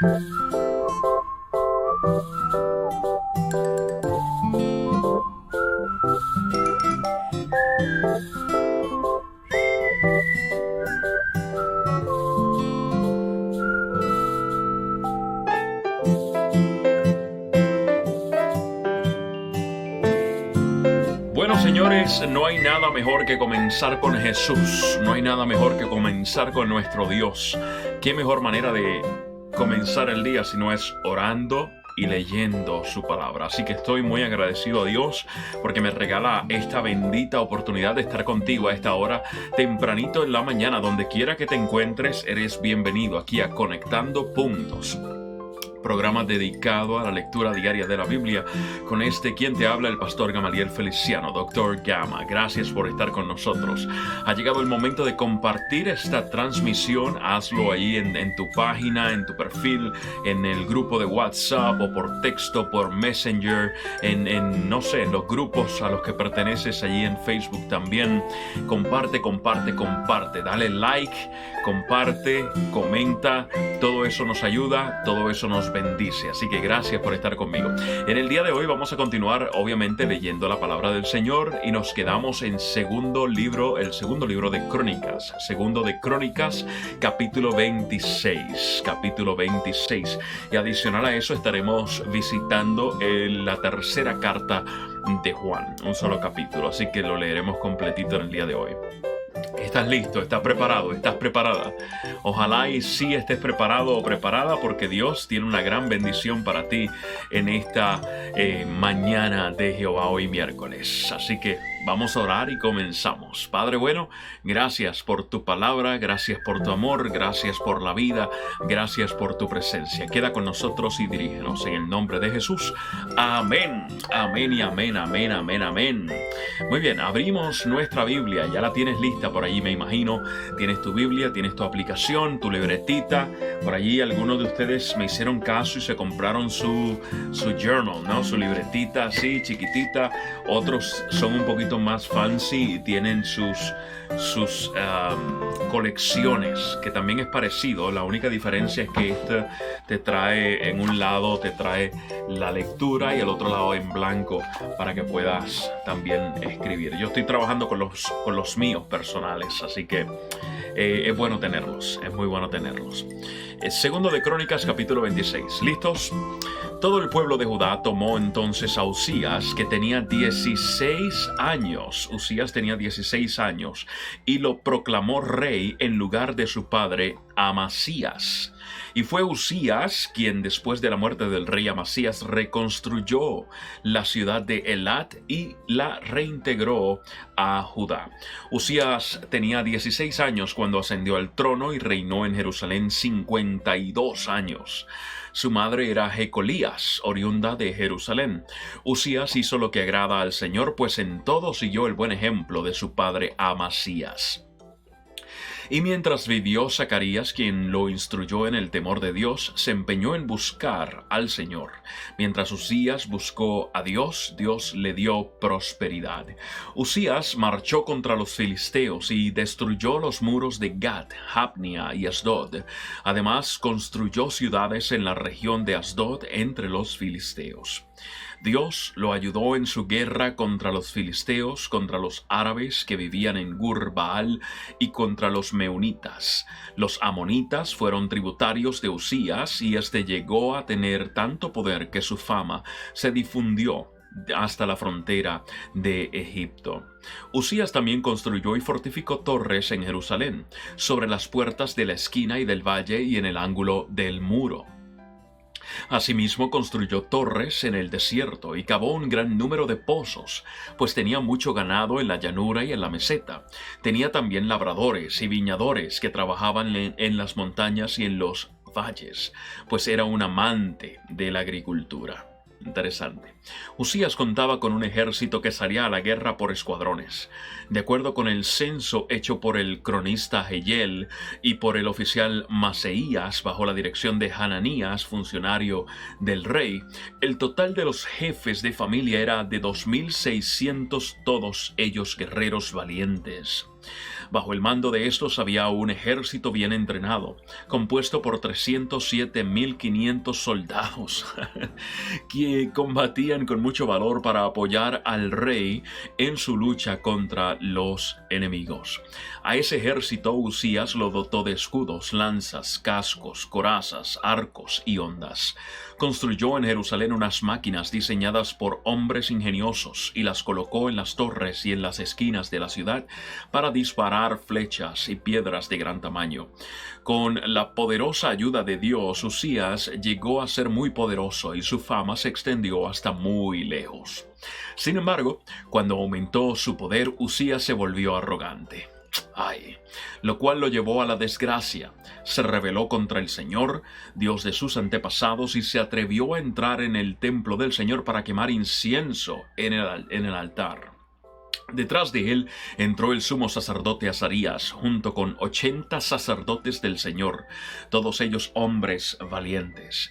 Bueno, señores, no hay nada mejor que comenzar con Jesús. No hay nada mejor que comenzar con nuestro Dios. ¿Qué mejor manera de comenzar el día si no es orando y leyendo su palabra? Así que estoy muy agradecido a Dios porque me regala esta bendita oportunidad de estar contigo a esta hora, tempranito en la mañana. Donde quiera que te encuentres, eres bienvenido aquí a Conectando Puntos, programa dedicado a la lectura diaria de la Biblia, con quien te habla, el pastor Gamaliel Feliciano, Dr. Gama. Gracias por estar con nosotros. Ha llegado el momento de compartir esta transmisión. Hazlo ahí en tu página, en tu perfil, en el grupo de WhatsApp, o por texto, por Messenger, en los grupos a los que perteneces allí en Facebook también. Comparte. Dale like, comparte, comenta. Todo eso nos ayuda, todo eso nos bendice. Así que gracias por estar conmigo. En el día de hoy vamos a continuar, obviamente, leyendo la palabra del Señor, y nos quedamos en el segundo libro de Crónicas. Segundo de Crónicas, capítulo 26. Y adicional a eso estaremos visitando la tercera carta de Juan. Un solo capítulo, así que lo leeremos completito en el día de hoy. ¿Estás listo? ¿Estás preparado? ¿Estás preparada? Ojalá y sí estés preparado o preparada, porque Dios tiene una gran bendición para ti en esta mañana de Jehová, hoy miércoles. Así que vamos a orar y comenzamos. Padre bueno, gracias por tu palabra, gracias por tu amor, gracias por la vida, gracias por tu presencia. Queda con nosotros y dirígenos en el nombre de Jesús. Amén. Amén y amén, amén, amén, amén. Muy bien, abrimos nuestra Biblia. Ya la tienes lista por allí, me imagino. Tienes tu Biblia, tienes tu aplicación, tu libretita. Por allí algunos de ustedes me hicieron caso y se compraron su journal, ¿no? Su libretita así, chiquitita. Otros son un poquito más fancy y tienen sus colecciones, que también es parecido. La única diferencia es que te trae, en un lado te trae la lectura y el otro lado en blanco para que puedas también escribir. Yo estoy trabajando con los míos personales, así que es bueno tenerlos, es muy bueno tenerlos. Segundo de Crónicas, capítulo 26. ¿Listos? Todo el pueblo de Judá tomó entonces a Uzías, que tenía 16 años. Uzías tenía 16 años, y lo proclamó rey en lugar de su padre Amasías. Y fue Uzías quien, después de la muerte del rey Amasías, reconstruyó la ciudad de Elat y la reintegró a Judá. Uzías tenía 16 años cuando ascendió al trono y reinó en Jerusalén 52 años. Su madre era Jecolías, oriunda de Jerusalén. Uzías hizo lo que agrada al Señor, pues en todo siguió el buen ejemplo de su padre Amasías. Y mientras vivió Zacarías, quien lo instruyó en el temor de Dios, se empeñó en buscar al Señor. Mientras Uzías buscó a Dios, Dios le dio prosperidad. Uzías marchó contra los filisteos y destruyó los muros de Gat, Jabnia y Asdod. Además, construyó ciudades en la región de Asdod entre los filisteos. Dios lo ayudó en su guerra contra los filisteos, contra los árabes que vivían en Gur-Baal y contra los meunitas. Los amonitas fueron tributarios de Uzías, y éste llegó a tener tanto poder que su fama se difundió hasta la frontera de Egipto. Uzías también construyó y fortificó torres en Jerusalén, sobre las puertas de la esquina y del valle y en el ángulo del muro. Asimismo construyó torres en el desierto y cavó un gran número de pozos, pues tenía mucho ganado en la llanura y en la meseta. Tenía también labradores y viñadores que trabajaban en las montañas y en los valles, pues era un amante de la agricultura. Interesante. Uzías contaba con un ejército que salía a la guerra por escuadrones. De acuerdo con el censo hecho por el cronista Jehiel y por el oficial Maseías, bajo la dirección de Hananías, funcionario del rey, el total de los jefes de familia era de 2,600, todos ellos guerreros valientes. Bajo el mando de estos había un ejército bien entrenado, compuesto por 307.500 soldados, que combatían con mucho valor para apoyar al rey en su lucha contra los enemigos. A ese ejército Usías lo dotó de escudos, lanzas, cascos, corazas, arcos y hondas. Construyó en Jerusalén unas máquinas diseñadas por hombres ingeniosos y las colocó en las torres y en las esquinas de la ciudad para disparar flechas y piedras de gran tamaño. Con la poderosa ayuda de Dios, Usías llegó a ser muy poderoso y su fama se extendió hasta muy lejos. Sin embargo, cuando aumentó su poder, Usías se volvió arrogante. Lo cual lo llevó a la desgracia. Se rebeló contra el Señor, Dios de sus antepasados, y se atrevió a entrar en el templo del Señor para quemar incienso en el altar. Detrás de él entró el sumo sacerdote Azarías, junto con 80 sacerdotes del Señor, todos ellos hombres valientes,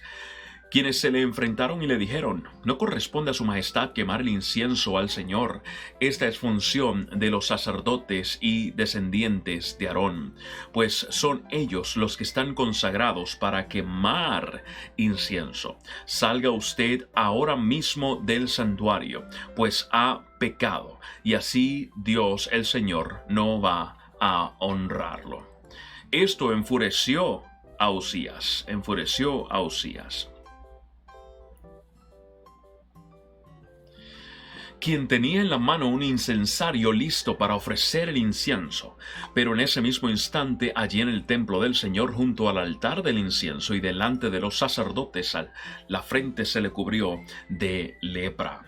quienes se le enfrentaron y le dijeron: no corresponde a su majestad quemar el incienso al Señor. Esta es función de los sacerdotes y descendientes de Aarón, pues son ellos los que están consagrados para quemar incienso. Salga usted ahora mismo del santuario, pues ha pecado, y así Dios el Señor no va a honrarlo. Esto enfureció a Usías. Quien tenía en la mano un incensario listo para ofrecer el incienso, pero en ese mismo instante, allí en el templo del Señor, junto al altar del incienso y delante de los sacerdotes, la frente se le cubrió de lepra.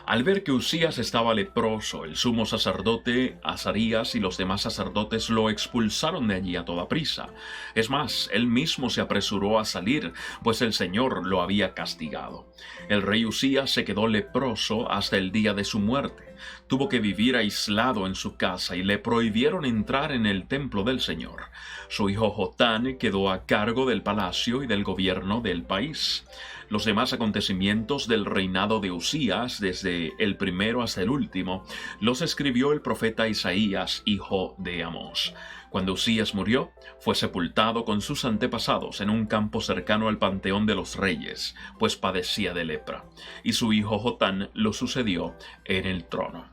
Al ver que Usías estaba leproso, el sumo sacerdote Azarías y los demás sacerdotes lo expulsaron de allí a toda prisa. Es más, él mismo se apresuró a salir, pues el Señor lo había castigado. El rey Usías se quedó leproso hasta el día de su muerte. Tuvo que vivir aislado en su casa y le prohibieron entrar en el templo del Señor. Su hijo Jotán quedó a cargo del palacio y del gobierno del país. Los demás acontecimientos del reinado de Usías, desde el primero hasta el último, los escribió el profeta Isaías, hijo de Amós. Cuando Usías murió, fue sepultado con sus antepasados en un campo cercano al Panteón de los Reyes, pues padecía de lepra, y su hijo Jotán lo sucedió en el trono.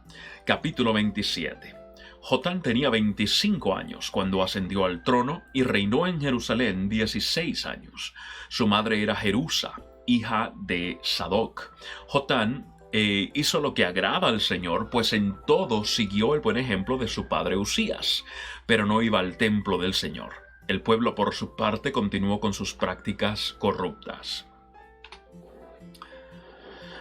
Capítulo 27. Jotán tenía 25 años cuando ascendió al trono y reinó en Jerusalén 16 años. Su madre era Jerusa, hija de Sadoc. Jotán hizo lo que agrada al Señor, pues en todo siguió el buen ejemplo de su padre Usías, pero no iba al templo del Señor. El pueblo, por su parte, continuó con sus prácticas corruptas.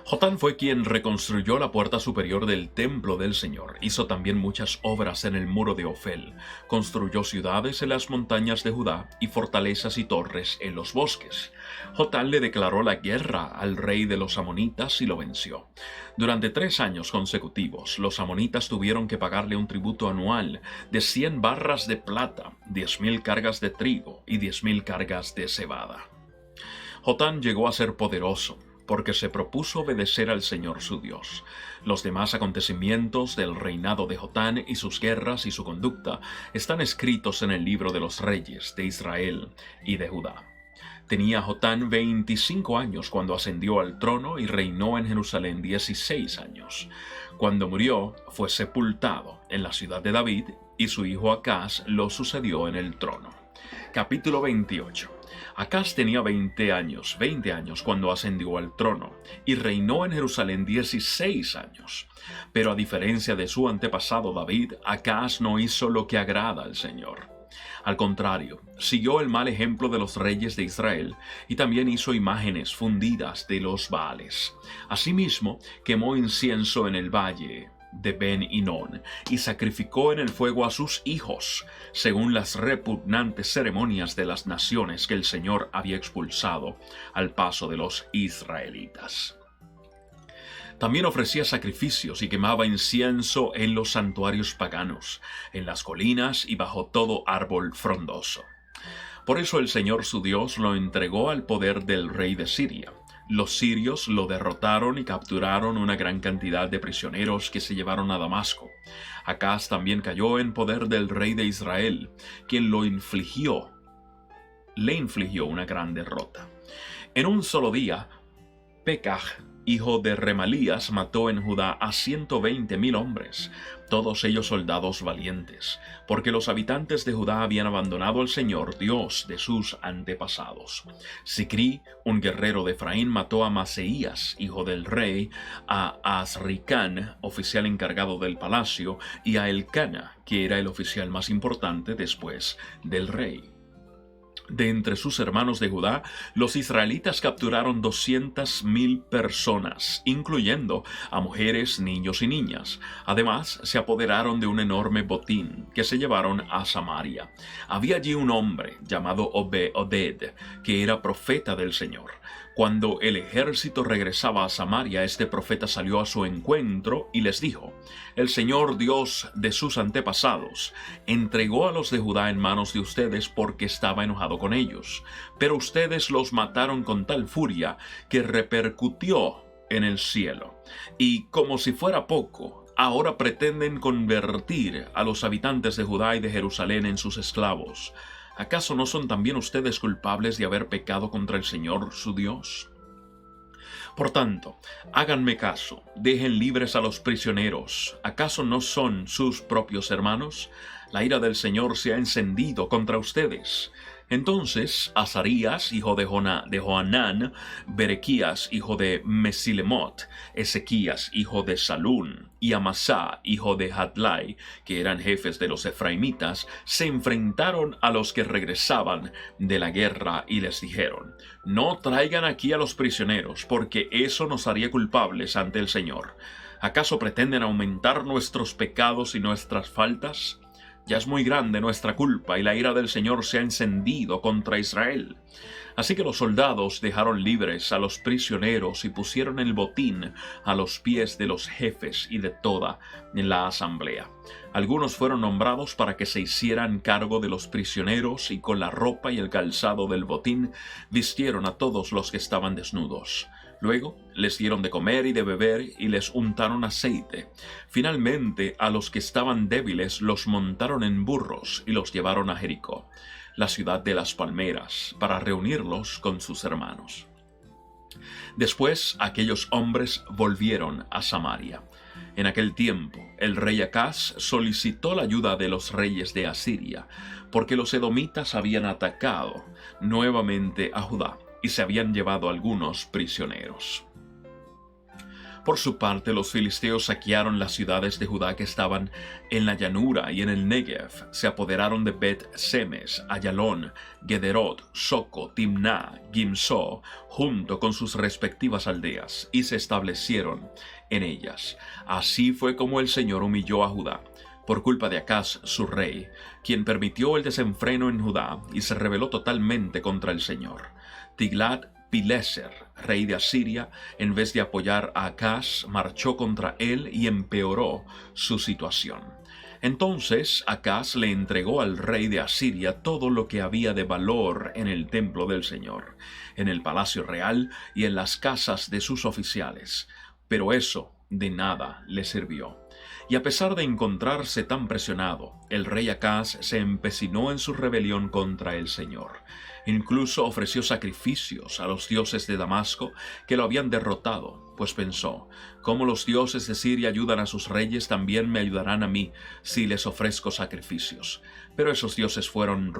Jotán fue quien reconstruyó la puerta superior del templo del Señor. Hizo también muchas obras en el muro de Ofel. Construyó ciudades en las montañas de Judá y fortalezas y torres en los bosques. Jotán le declaró la guerra al rey de los amonitas y lo venció. Durante 3 años consecutivos, los amonitas tuvieron que pagarle un tributo anual de 100 barras de plata, 10.000 cargas de trigo y 10.000 cargas de cebada. Jotán llegó a ser poderoso, porque se propuso obedecer al Señor su Dios. Los demás acontecimientos del reinado de Jotán y sus guerras y su conducta están escritos en el libro de los reyes de Israel y de Judá. Tenía Jotán 25 años cuando ascendió al trono y reinó en Jerusalén 16 años. Cuando murió, fue sepultado en la ciudad de David y su hijo Acaz lo sucedió en el trono. Capítulo 28. Acaz tenía 20 años cuando ascendió al trono y reinó en Jerusalén 16 años. Pero a diferencia de su antepasado David, Acaz no hizo lo que agrada al Señor. Al contrario, siguió el mal ejemplo de los reyes de Israel y también hizo imágenes fundidas de los Baales. Asimismo, quemó incienso en el valle de Ben-Hinón y sacrificó en el fuego a sus hijos, según las repugnantes ceremonias de las naciones que el Señor había expulsado al paso de los israelitas. También ofrecía sacrificios y quemaba incienso en los santuarios paganos, en las colinas y bajo todo árbol frondoso. Por eso el Señor su Dios lo entregó al poder del rey de Siria. Los sirios lo derrotaron y capturaron una gran cantidad de prisioneros que se llevaron a Damasco. Acaz también cayó en poder del rey de Israel, quien le infligió una gran derrota. En un solo día, Pekah, hijo de Remalías, mató en Judá a 120,000 hombres, todos ellos soldados valientes, porque los habitantes de Judá habían abandonado al Señor, Dios de sus antepasados. Sicrí, un guerrero de Efraín, mató a Maseías, hijo del rey, a Azricán, oficial encargado del palacio, y a Elcana, que era el oficial más importante después del rey. De entre sus hermanos de Judá, los israelitas capturaron 200,000 personas, incluyendo a mujeres, niños y niñas. Además, se apoderaron de un enorme botín que se llevaron a Samaria. Había allí un hombre llamado Obed, que era profeta del Señor. Cuando el ejército regresaba a Samaria, este profeta salió a su encuentro y les dijo: «El Señor Dios de sus antepasados entregó a los de Judá en manos de ustedes porque estaba enojado con ellos, pero ustedes los mataron con tal furia que repercutió en el cielo. Y como si fuera poco, ahora pretenden convertir a los habitantes de Judá y de Jerusalén en sus esclavos. ¿Acaso no son también ustedes culpables de haber pecado contra el Señor su Dios? Por tanto, háganme caso, dejen libres a los prisioneros. ¿Acaso no son sus propios hermanos? La ira del Señor se ha encendido contra ustedes». Entonces Azarías, hijo de Johanán, Berequías, hijo de Mesilemot, Ezequías, hijo de Salún, y Amasá, hijo de Hadlai, que eran jefes de los efraimitas, se enfrentaron a los que regresaban de la guerra y les dijeron: «No traigan aquí a los prisioneros, porque eso nos haría culpables ante el Señor. ¿Acaso pretenden aumentar nuestros pecados y nuestras faltas? Ya es muy grande nuestra culpa y la ira del Señor se ha encendido contra Israel». Así que los soldados dejaron libres a los prisioneros y pusieron el botín a los pies de los jefes y de toda la asamblea. Algunos fueron nombrados para que se hicieran cargo de los prisioneros y con la ropa y el calzado del botín vistieron a todos los que estaban desnudos. Luego les dieron de comer y de beber y les untaron aceite. Finalmente, a los que estaban débiles los montaron en burros y los llevaron a Jericó, la ciudad de las palmeras, para reunirlos con sus hermanos. Después aquellos hombres volvieron a Samaria. En aquel tiempo, el rey Acaz solicitó la ayuda de los reyes de Asiria, porque los edomitas habían atacado nuevamente a Judá y se habían llevado algunos prisioneros. Por su parte, los filisteos saquearon las ciudades de Judá que estaban en la llanura y en el Negev. Se apoderaron de Bet-Semes, Ayalón, Gederot, Soco, Timná, Gimso, junto con sus respectivas aldeas, y se establecieron en ellas. Así fue como el Señor humilló a Judá, por culpa de Acaz, su rey, quien permitió el desenfreno en Judá y se rebeló totalmente contra el Señor. Tiglat-Pileser, rey de Asiria, en vez de apoyar a Acaz, marchó contra él y empeoró su situación. Entonces Acaz le entregó al rey de Asiria todo lo que había de valor en el templo del Señor, en el palacio real y en las casas de sus oficiales. Pero eso de nada le sirvió. Y a pesar de encontrarse tan presionado, el rey Acaz se empecinó en su rebelión contra el Señor. Incluso ofreció sacrificios a los dioses de Damasco que lo habían derrotado, pues pensó: «Como los dioses de Siria ayudan a sus reyes, también me ayudarán a mí si les ofrezco sacrificios». Pero esos dioses fueron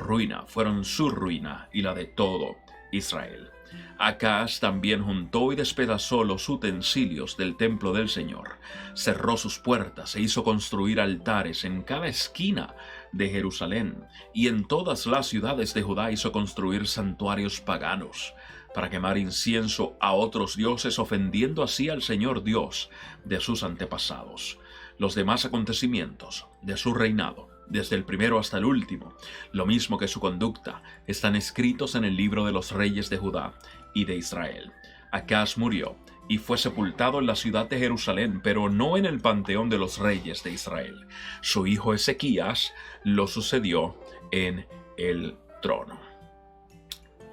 su ruina y la de todo Israel. Acaz también juntó y despedazó los utensilios del templo del Señor, cerró sus puertas e hizo construir altares en cada esquina de Jerusalén, y en todas las ciudades de Judá hizo construir santuarios paganos para quemar incienso a otros dioses, ofendiendo así al Señor Dios de sus antepasados. Los demás acontecimientos de su reinado, desde el primero hasta el último, lo mismo que su conducta, están escritos en el libro de los reyes de Judá y de Israel. Acaz murió y fue sepultado en la ciudad de Jerusalén, pero no en el panteón de los reyes de Israel. Su hijo Ezequías lo sucedió en el trono.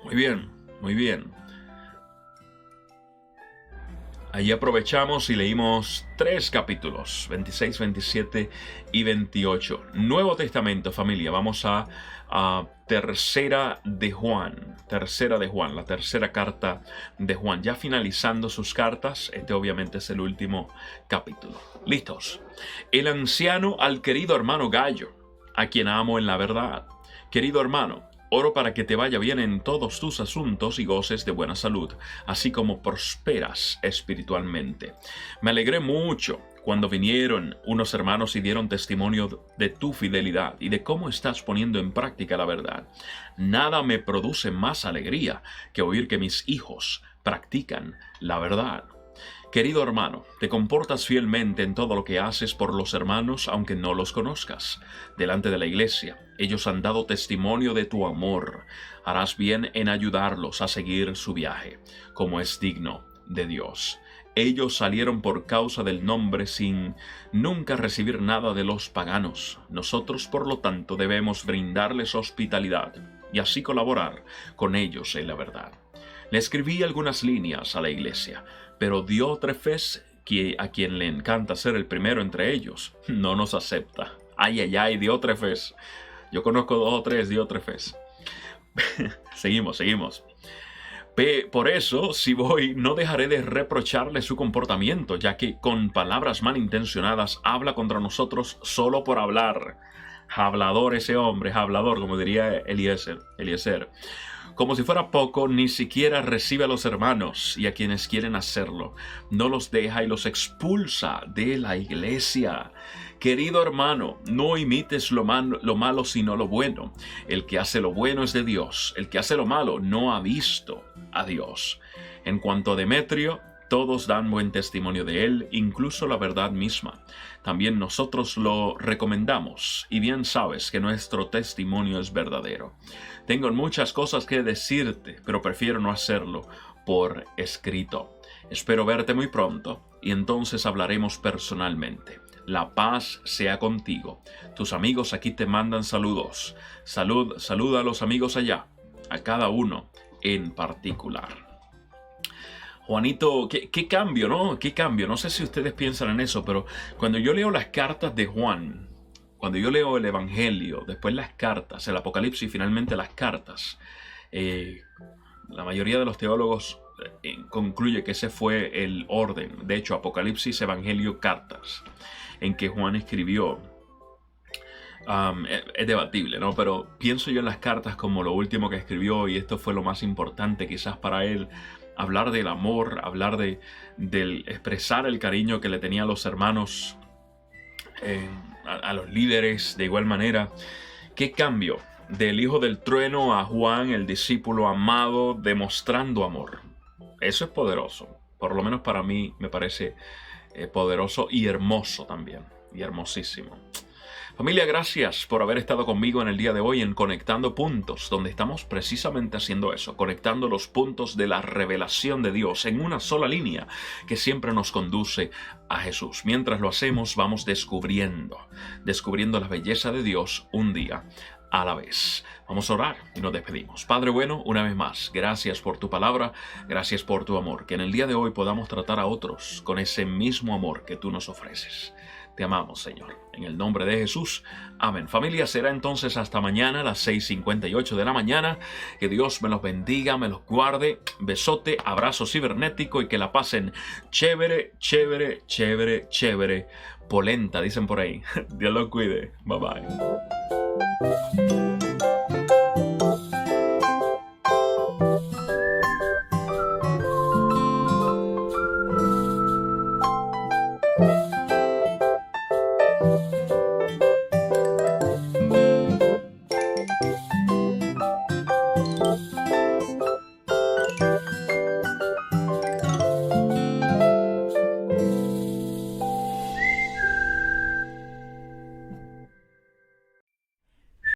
Muy bien, muy bien. Allí aprovechamos y leímos 3 capítulos, 26, 27 y 28. Nuevo Testamento, familia. Vamos a Tercera de Juan, la tercera carta de Juan. Ya finalizando sus cartas, este obviamente es el último capítulo. ¿Listos? El anciano al querido hermano Gallo, a quien amo en la verdad. Querido hermano, oro para que te vaya bien en todos tus asuntos y goces de buena salud, así como prosperas espiritualmente. Me alegré mucho cuando vinieron unos hermanos y dieron testimonio de tu fidelidad y de cómo estás poniendo en práctica la verdad. Nada me produce más alegría que oír que mis hijos practican la verdad. Querido hermano, te comportas fielmente en todo lo que haces por los hermanos, aunque no los conozcas. Delante de la iglesia, ellos han dado testimonio de tu amor. Harás bien en ayudarlos a seguir su viaje, como es digno de Dios. Ellos salieron por causa del nombre sin nunca recibir nada de los paganos. Nosotros, por lo tanto, debemos brindarles hospitalidad y así colaborar con ellos en la verdad. Le escribí algunas líneas a la iglesia, pero Diótrefes, a quien le encanta ser el primero entre ellos, no nos acepta. Ay, ay, ay, Diótrefes. Yo conozco 2 o 3 Diótrefes. Seguimos. Por eso, si voy, no dejaré de reprocharle su comportamiento, ya que con palabras malintencionadas habla contra nosotros solo por hablar. Hablador ese hombre, hablador, como diría Eliezer. Como si fuera poco, ni siquiera recibe a los hermanos y a quienes quieren hacerlo. No los deja y los expulsa de la iglesia. Querido hermano, no imites lo malo sino lo bueno. El que hace lo bueno es de Dios. El que hace lo malo no ha visto a Dios. En cuanto a Demetrio, todos dan buen testimonio de él, incluso la verdad misma. También nosotros lo recomendamos, y bien sabes que nuestro testimonio es verdadero. Tengo muchas cosas que decirte, pero prefiero no hacerlo por escrito. Espero verte muy pronto, y entonces hablaremos personalmente. La paz sea contigo. Tus amigos aquí te mandan saludos. Saluda a los amigos allá, a cada uno en particular. Juanito, qué cambio, ¿no? Qué cambio. No sé si ustedes piensan en eso, pero cuando yo leo las cartas de Juan, cuando yo leo el Evangelio, después las cartas, el Apocalipsis y finalmente las cartas, la mayoría de los teólogos concluye que ese fue el orden. De hecho, Apocalipsis, Evangelio, cartas, en que Juan escribió. Es debatible, ¿no? Pero pienso yo en las cartas como lo último que escribió, y esto fue lo más importante quizás para él. Hablar del amor, hablar del expresar el cariño que le tenía a los hermanos, a los líderes de igual manera. ¿Qué cambio? Del hijo del trueno a Juan, el discípulo amado, demostrando amor. Eso es poderoso. Por lo menos para mí me parece poderoso y hermoso también. Y hermosísimo. Familia, gracias por haber estado conmigo en el día de hoy en Conectando Puntos, donde estamos precisamente haciendo eso, conectando los puntos de la revelación de Dios en una sola línea que siempre nos conduce a Jesús. Mientras lo hacemos, vamos descubriendo la belleza de Dios un día a la vez. Vamos a orar y nos despedimos. Padre bueno, una vez más, gracias por tu palabra, gracias por tu amor, que en el día de hoy podamos tratar a otros con ese mismo amor que tú nos ofreces. Te amamos, Señor. En el nombre de Jesús. Amén. Familia, será entonces hasta mañana a las 6:58 de la mañana. Que Dios me los bendiga, me los guarde. Besote, abrazo cibernético y que la pasen chévere, chévere, chévere, chévere. Polenta, dicen por ahí. Dios los cuide. Bye bye.